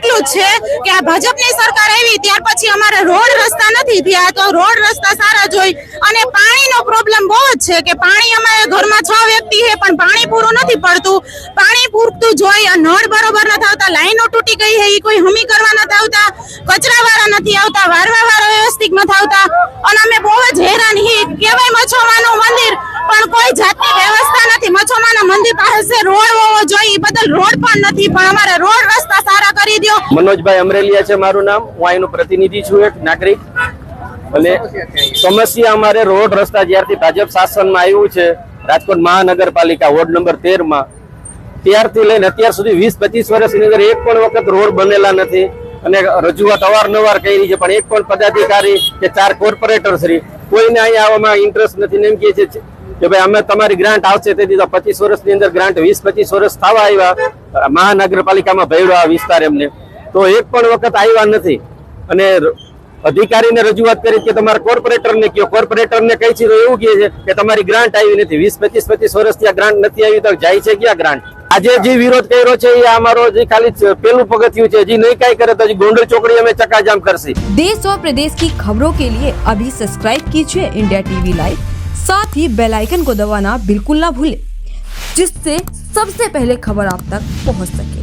એટલું જ છે કે આ ભાજપની સરકાર આવી ત્યાર પછી અમારે રોડ રસ્તા નથી થયા, તો રોડ રસ્તા સારા જોઈ અને પાણીનો પ્રોબ્લેમ બહુ જ છે કે પાણી અમારે ઘરમાં 6 વ્યક્તિ છે પણ પાણી પૂરું નથી પડતું, પાણી પૂરતું જોઈ નળ બરોબર નથી આવતા, લાઈનો તૂટી ગઈ છે એ કોઈ હમી કરવા નથી આવતા, કચરા વાળા નથી આવતા, વારવા વાળા વ્યવસ્થિત નથી આવતા અને અમે બહુ જ હેરાન હી કેવાય મચ્છોમાનું મંદિર પણ કોઈ જાતની વ્યવસ્થા નથી, મચ્છોમાના મંદિર પાસે રોડ હોવો જોઈએ બદલ રોડ પણ નથી, પણ અમારે રોડ રસ્તા સારા કરી દો। મનોજભાઈ અમરેલિયા છે મારું નામ, હું અહીંનો પ્રતિનિધિ છું, એક નાગરિક। અને સમસ્યા અમારે રોડ રસ્તા જ્યારથી ભાજપ શાસનમાં આવ્યું છે રાજકોટ મહાનગરપાલિકા વોર્ડ નંબર 13 માં ત્યારથી લઈને અત્યાર સુધી 20-25 વર્ષની અંદર એક પણ વખત રોડ બનેલા નથી અને રજૂઆત અવારનવાર કરી છે પણ એક પણ પદાધિકારી કે 4 કોર્પોરેટર શ્રી કોઈને અહીંયા આવવામાં ઇન્ટરેસ્ટ નથી। એમ કહે છે કે ભાઈ અમે તમારી ગ્રાન્ટ આવશે તેથી 25 વર્ષની અંદર ગ્રાન્ટ 20-25 વર્ષ થવા આવ્યા મહાનગરપાલિકામાં ભેળો આ વિસ્તાર એમને તો એક પણ વખત આવ્યા નથી અને અધિકારીને રજૂઆત કરી કે તમારા કોર્પોરેટરને કયો, કોર્પોરેટરને કહી છે તો એવું કહે છે કે તમારી ગ્રાન્ટ આવી નથી, 20-25 વર્ષથી આ ગ્રાન્ટ નથી આવી તો જાય છે ક્યાં ગ્રાન્ટ। આજે જે વિરોધ કર્યો છે એ અમારો જે ખાલી પેલું પગથિયું છે, જે નહીં કાંઈ કરે તો ગોંડલ ચોકડી અમે ચકાજામ કરશે। देश और प्रदेश की खबरों के लिए अभी सब्सक्राइब कीजिए इंडिया टीवी लाइव, साथ ही बेल आइकन को दबाना बिल्कुल ना भूलें जिससे सबसे पहले खबर आप तक पहुंच सके।